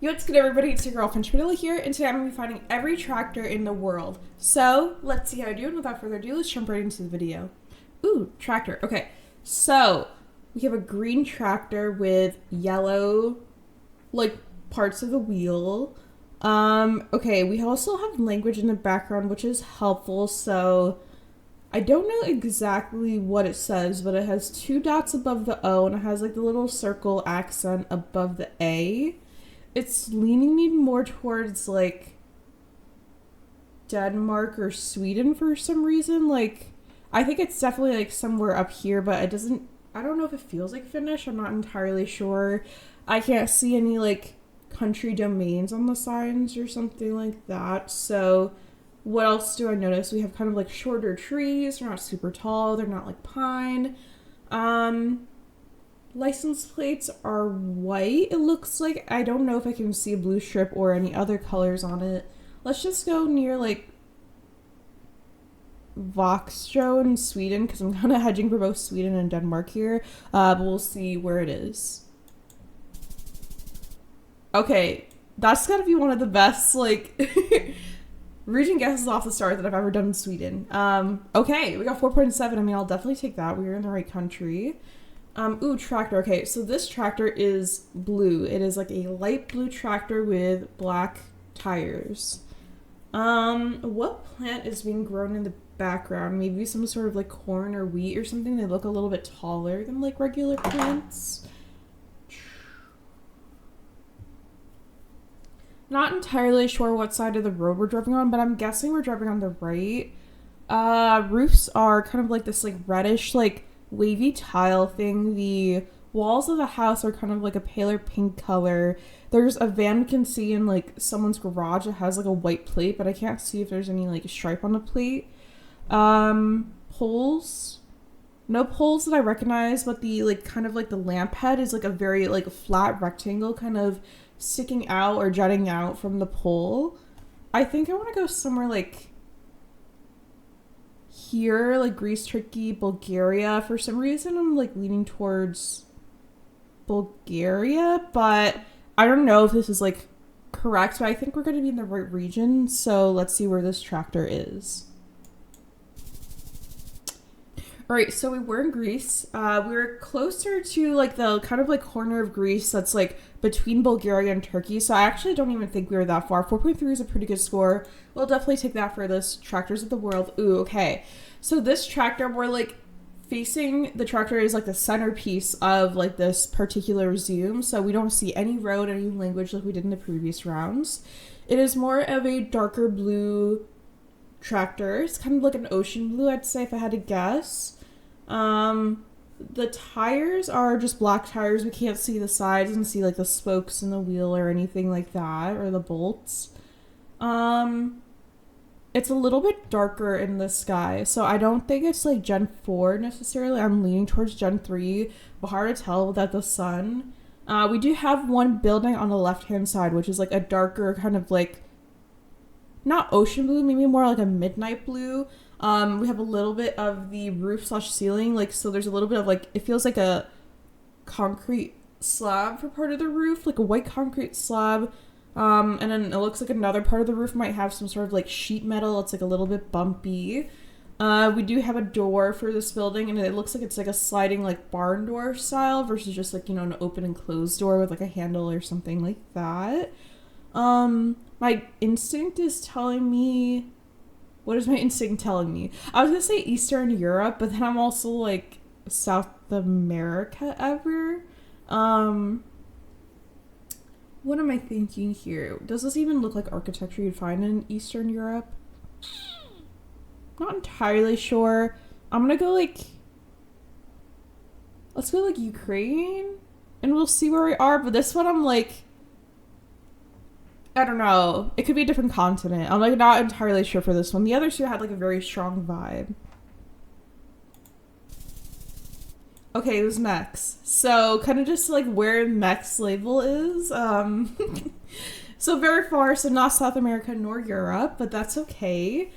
Yo, what's good everybody, it's your girl Finchpadilla here, and today I'm going to be finding every tractor in the world. So, let's see how I do, and without further ado, let's jump right into the video. Ooh, tractor. Okay, so, we have a green tractor with yellow, parts of the wheel. Okay, we also have language in the background, which is helpful, so I don't know exactly what it says, but it has two dots above the O, and it has the little circle accent above the A. It's leaning me more towards Denmark or Sweden for some reason. I think it's definitely somewhere up here, but I don't know if it feels like Finnish. I'm not entirely sure. I can't see any country domains on the signs or something like that. So what else do I notice? We have kind of shorter trees. They're not super tall. They're not pine. License plates are white, it looks like. I don't know if I can see a blue strip or any other colors on it. Let's just go near Voxjo in Sweden, because I'm kind of hedging for both Sweden and Denmark here. But we'll see where it is. Okay, that's gotta be one of the best region guesses off the start that I've ever done in Sweden. Okay, we got 4.7. I mean, I'll definitely take that. We were in the right country. Ooh, tractor. Okay, so this tractor is blue. It is a light blue tractor with black tires. What plant is being grown in the background? Maybe some sort of corn or wheat or something. They look a little bit taller than regular plants. Not entirely sure what side of the road we're driving on, but I'm guessing we're driving on the right. Roofs are kind of this reddish wavy tile thing. The walls of the house are kind of a paler pink color. There's a van we can see in someone's garage that has a white plate, but I can't see if there's any stripe on the plate. Poles. No poles that I recognize, but the kind of the lamp head is a very flat rectangle kind of sticking out or jutting out from the pole. I think I want to go somewhere here, Greece, Turkey, Bulgaria. For some reason, I'm leaning towards Bulgaria, but I don't know if this is correct, but I think we're going to be in the right region, so let's see where this tractor is. Alright, so we were in Greece. We were closer to the kind of corner of Greece that's between Bulgaria and Turkey, so I actually don't even think we were that far. 4.3 is a pretty good score. We'll definitely take that for this Tractors of the World. Ooh, okay. So this tractor, we're facing the tractor is the centerpiece of this particular zoom, so we don't see any road, any language like we did in the previous rounds. It is more of a darker blue tractor. It's kind of an ocean blue, I'd say, if I had to guess. The tires are just black tires. We can't see the sides and see the spokes in the wheel or anything like that, or the bolts. It's a little bit darker in the sky, so I don't think it's Gen 4 necessarily. I'm leaning towards Gen 3, but hard to tell without the sun. We do have one building on the left-hand side, which is a darker kind of not ocean blue, maybe more a midnight blue. We have a little bit of the roof/ceiling, so there's a little bit of it feels like a concrete slab for part of the roof, a white concrete slab. And then it looks like another part of the roof might have some sort of sheet metal. It's a little bit bumpy. We do have a door for this building, and it looks like it's a sliding barn door style versus just an open and closed door with a handle or something like that. My instinct is telling me... What is my instinct telling me? I was gonna say Eastern Europe, but then I'm also South America ever. What am I thinking here? Does this even look like architecture you'd find in Eastern Europe? Not entirely sure. I'm gonna go let's go Ukraine, and we'll see where we are. But this one I'm I don't know. It could be a different continent. I'm not entirely sure for this one. The other two had a very strong vibe. Okay, it was Mex. So kind of just where Mex label is. So very far, so not South America nor Europe, but that's okay.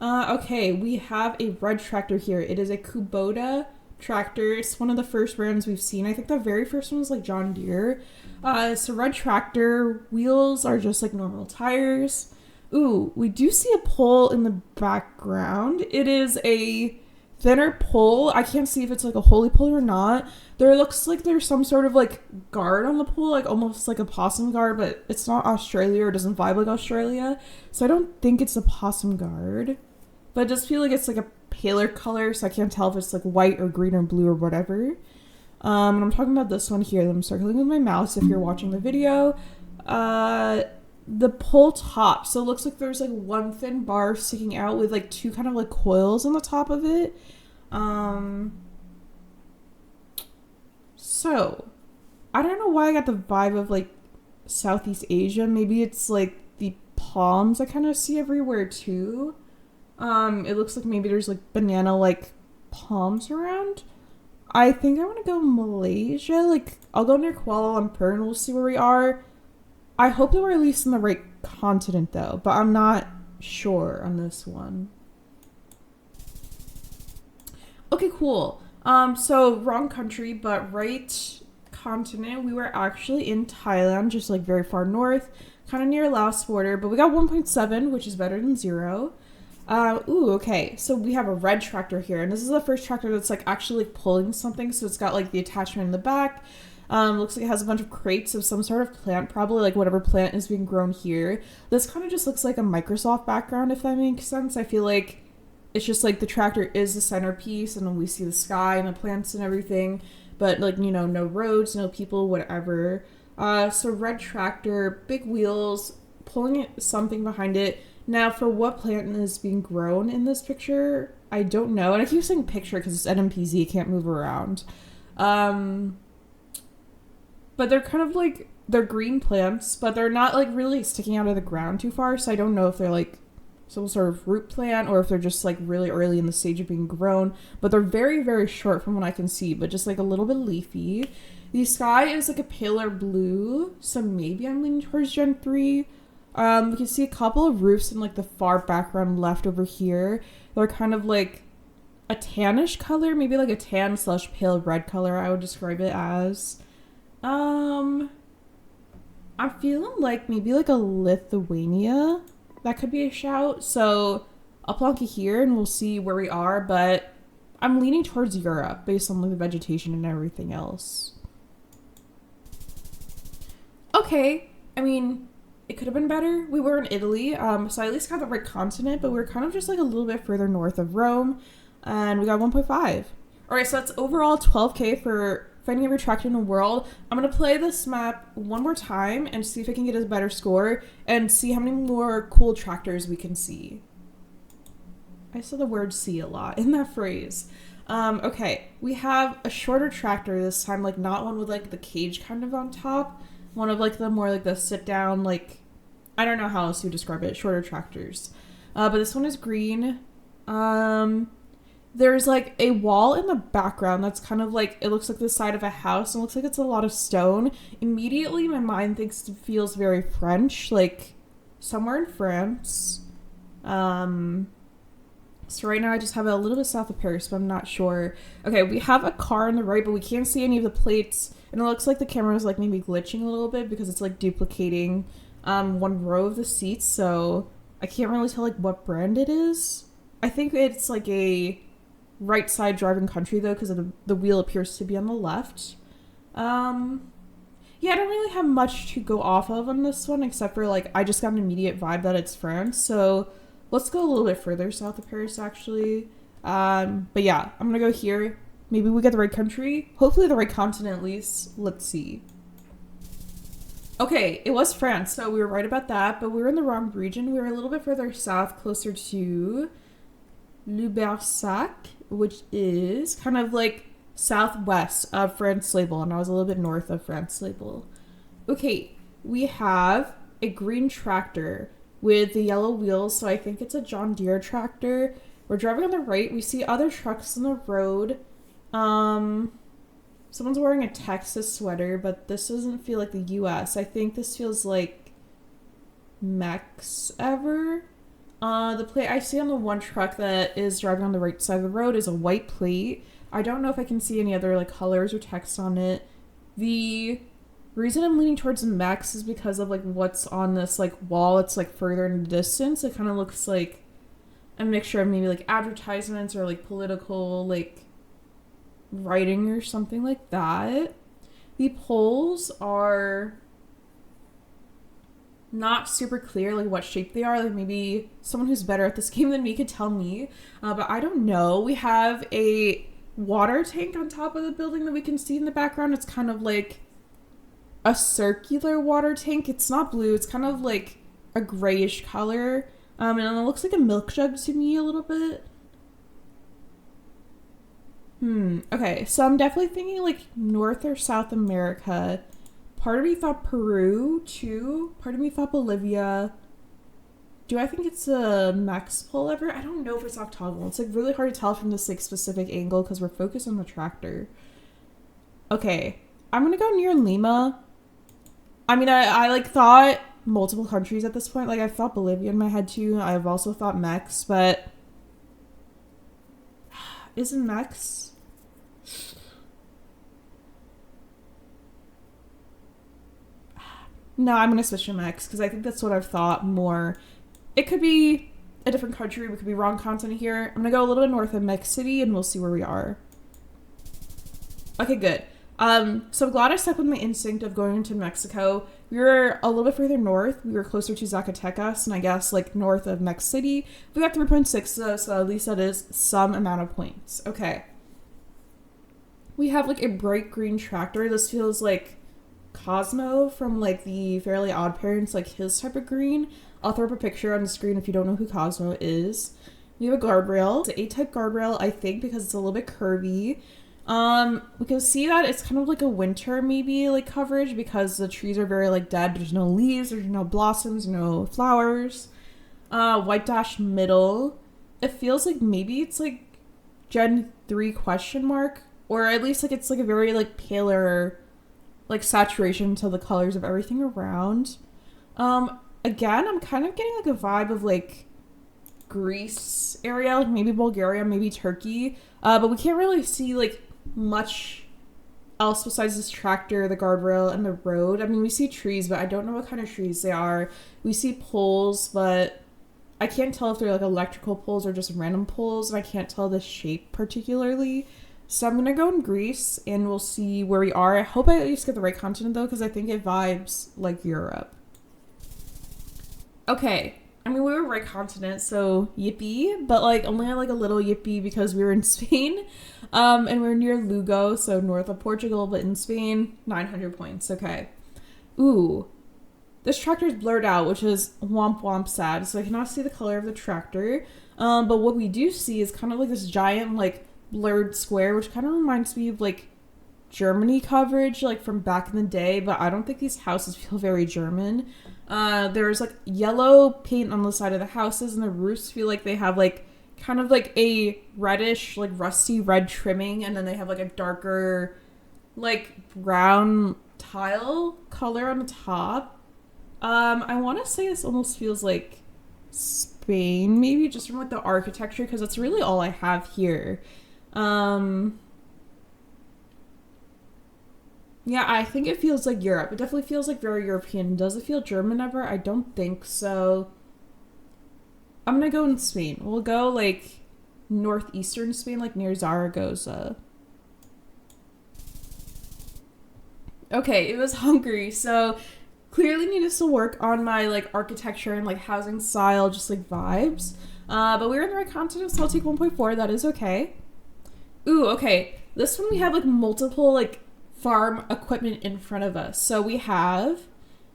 Okay, we have a red tractor here. It is a Kubota tractor. It's one of the first brands we've seen. I think the very first one was like John Deere. It's a red tractor. Wheels are just like normal tires. Ooh, we do see a pole in the background. It is a thinner pole. I can't see if it's like a holy pole or not. There looks like there's some sort of like guard on the pole, like almost like a possum guard, but it's not Australia or doesn't vibe like Australia. So I don't think it's a possum guard. But I just feel like it's like a paler color, so I can't tell if it's like white or green or blue or whatever. And I'm talking about this one here that I'm circling with my mouse if you're watching the video. The pole top. So it looks like there's like one thin bar sticking out with like two kind of like coils on the top of it. So I don't know why I got the vibe of like Southeast Asia. Maybe it's like the palms I kind of see everywhere too. It looks like maybe there's like banana like palms around. I think I want to go Malaysia. Like I'll go near Kuala Lumpur and we'll see where we are. I hope that we're at least in the right continent though, but I'm not sure on this one. Okay, cool. So wrong country, but right continent. We were actually in Thailand, just like very far north, kind of near Laos border, but we got 1.7, which is better than 0. Okay. So we have a red tractor here, and this is the first tractor that's like actually pulling something. So it's got like the attachment in the back. Looks like it has a bunch of crates of some sort of plant, probably like whatever plant is being grown here. This kind of just looks like a Microsoft background, if that makes sense. I feel like it's just like the tractor is the centerpiece, and then we see the sky and the plants and everything, but like, you know, no roads, no people, whatever. So red tractor, big wheels, pulling something behind it. Now, for what plant is being grown in this picture, I don't know. And I keep saying picture because it's NMPZ, can't move around. But they're kind of like, they're green plants, but they're not like really sticking out of the ground too far. So I don't know if they're like some sort of root plant or if they're just like really early in the stage of being grown. But they're very, very short from what I can see, but just like a little bit leafy. The sky is like a paler blue, so maybe I'm leaning towards Gen 3. We can see a couple of roofs in like the far background left over here. They're kind of like a tannish color, maybe like a tan / pale red color, I would describe it as. I'm feeling like maybe like a Lithuania. That could be a shout. So I'll plonk it here and we'll see where we are, but I'm leaning towards Europe based on like the vegetation and everything else. Okay, I mean, it could have been better. We were in Italy, so I at least got the right continent, but we were kind of just like a little bit further north of Rome, and we got 1.5. All right, so that's overall 12K for finding every tractor in the world. I'm going to play this map one more time and see if I can get a better score and see how many more cool tractors we can see. I said the word see a lot in that phrase. Okay, we have a shorter tractor this time, like not one with like the cage kind of on top. One of like the more like the sit down, like, I don't know how else you describe it, shorter tractors. But this one is green. There's like a wall in the background that's kind of like, it looks like the side of a house and looks like it's a lot of stone. Immediately my mind feels very French, like somewhere in France. So right now I just have it a little bit south of Paris, but I'm not sure. Okay, we have a car on the right, but we can't see any of the plates. And it looks like the camera is like maybe glitching a little bit because it's like duplicating one row of the seats. So I can't really tell like what brand it is. I think it's like a right side driving country though, because the wheel appears to be on the left. Yeah, I don't really have much to go off of on this one, except for like I just got an immediate vibe that it's France. So let's go a little bit further south of Paris actually. But yeah, I'm gonna go here. Maybe we get the right country. Hopefully the right continent at least. Let's see. Okay, it was France, so we were right about that, but we were in the wrong region. We were a little bit further south, closer to Lubersac, which is kind of like southwest of France-Label, and I was a little bit north of France-Label. Okay, we have a green tractor with the yellow wheels, so I think it's a John Deere tractor. We're driving on the right. We see other trucks on the road. Someone's wearing a Texas sweater, but this doesn't feel like the US. I think this feels like Mex ever. The plate I see on the one truck that is driving on the right side of the road is a white plate. I don't know if I can see any other like colors or text on it. The reason I'm leaning towards mechs is because of like what's on this like wall. It's like further in the distance. It kind of looks like a mixture of maybe like advertisements or like political like writing or something like that. The poles are not super clear like what shape they are. Like maybe someone who's better at this game than me could tell me, but I don't know. We have a water tank on top of the building that we can see in the background. It's kind of like a circular water tank. It's not blue, it's kind of like a grayish color, and it looks like a milk jug to me a little bit. Okay, so I'm definitely thinking like North or South America. Part of me thought Peru too. Part of me thought Bolivia. Do I think it's a max pull ever? I don't know if it's octagonal. It's like really hard to tell from this like specific angle because we're focused on the tractor. Okay, I'm gonna go near Lima. I mean, I like thought multiple countries at this point. Like I thought Bolivia in my head too. I've also thought Mex, but isn't Mex? No, I'm gonna switch to Mex because I think that's what I've thought more. It could be a different country. We could be wrong continent here. I'm gonna go a little bit north of Mex City and we'll see where we are. Okay, good. So I'm glad I stuck with my instinct of going into Mexico. We were a little bit further north. We were closer to Zacatecas and I guess like north of Mex City. We got 3.6 though, so at least that is some amount of points. Okay. We have like a bright green tractor. This feels like Cosmo from like the Fairly Odd Parents, like his type of green. I'll throw up a picture on the screen if you don't know who Cosmo is. We have a guardrail. It's an A-type guardrail, I think, because it's a little bit curvy. We can see that it's kind of like a winter maybe like coverage because the trees are very like dead. There's no leaves, there's no blossoms, no flowers. White dash middle. It feels like maybe it's like Gen 3 question mark, or at least like it's like a very like paler like saturation to the colors of everything around. Again, I'm kind of getting like a vibe of like Greece area, like maybe Bulgaria, maybe Turkey. But we can't really see like much else besides this tractor, the guardrail, and the road. I mean, we see trees, but I don't know what kind of trees they are. We see poles, but I can't tell if they're like electrical poles or just random poles, and I can't tell the shape particularly. So I'm gonna go in Greece and we'll see where we are. I hope I at least get the right continent though, because I think it vibes like Europe. Okay, I mean we were right continent, so yippee, but like only like a little yippee because we were in Spain, and we're near Lugo, so north of Portugal, but in Spain. 900 points. Okay. Ooh, this tractor is blurred out, which is womp womp sad. So I cannot see the color of the tractor. But what we do see is kind of like this giant like blurred square, which kind of reminds me of like Germany coverage like from back in the day, but I don't think these houses feel very German. There's like yellow paint on the side of the houses, and the roofs feel like they have like kind of like a reddish like rusty red trimming, and then they have like a darker like brown tile color on the top. I want to say this almost feels like Spain, maybe just from like the architecture, because that's really all I have here. Yeah, I think it feels like Europe. It definitely feels like very European. Does it feel German ever? I don't think so. I'm gonna go in Spain. We'll go like northeastern Spain, like near Zaragoza. Okay, it was Hungary, so clearly need to still work on my like architecture and like housing style, just like vibes. But we were in the right continent, so I'll take 1.4. That is okay. Ooh, okay. This one we have like multiple like farm equipment in front of us. So we have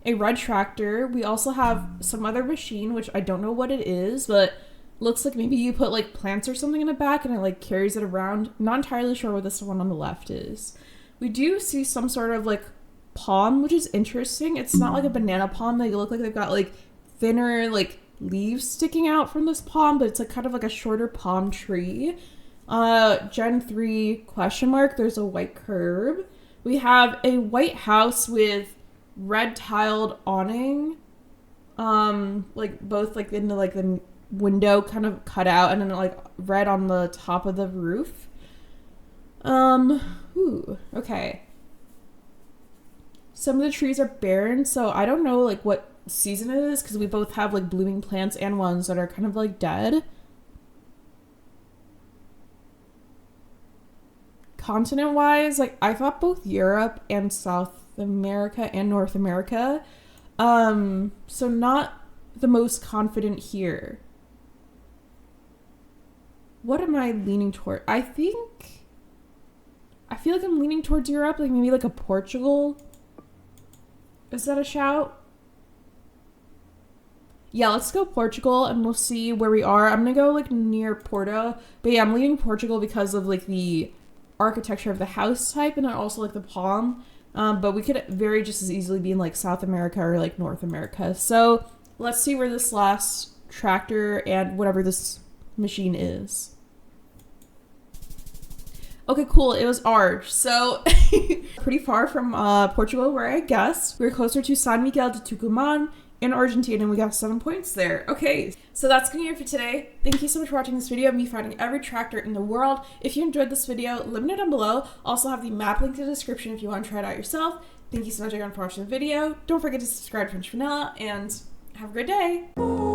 a red tractor. We also have some other machine, which I don't know what it is, but looks like maybe you put like plants or something in the back and it like carries it around. Not entirely sure what this one on the left is. We do see some sort of like palm, which is interesting. It's not like a banana palm. They look like they've got like thinner like leaves sticking out from this palm, but it's like kind of like a shorter palm tree. Gen 3 question mark. There's a white curb. We have a white house with red tiled awning. Like both like into like the window kind of cut out, and then like red on the top of the roof. Okay. Some of the trees are barren, so I don't know like what season it is because we both have like blooming plants and ones that are kind of like dead. Continent wise, like I thought both Europe and South America and North America. So not the most confident here. What am I leaning toward? I feel like I'm leaning towards Europe, like maybe like a Portugal. Is that a shout? Yeah, let's go Portugal and we'll see where we are. I'm gonna go like near Porto. But yeah, I'm leaving Portugal because of like the architecture of the house type and then also like the palm. But we could very just as easily be in like South America or like North America. So let's see where this last tractor and whatever this machine is. Okay, cool. It was ours. So pretty far from Portugal, where I guess we're closer to San Miguel de Tucumán in Argentina, and we got 7 points there. Okay, so that's gonna be it for today. Thank you so much for watching this video of me finding every tractor in the world. If you enjoyed this video, let me know down below. Also have the map link in the description if you want to try it out yourself. Thank you so much again for watching the video. Don't forget to subscribe to French Vanilla, and have a great day.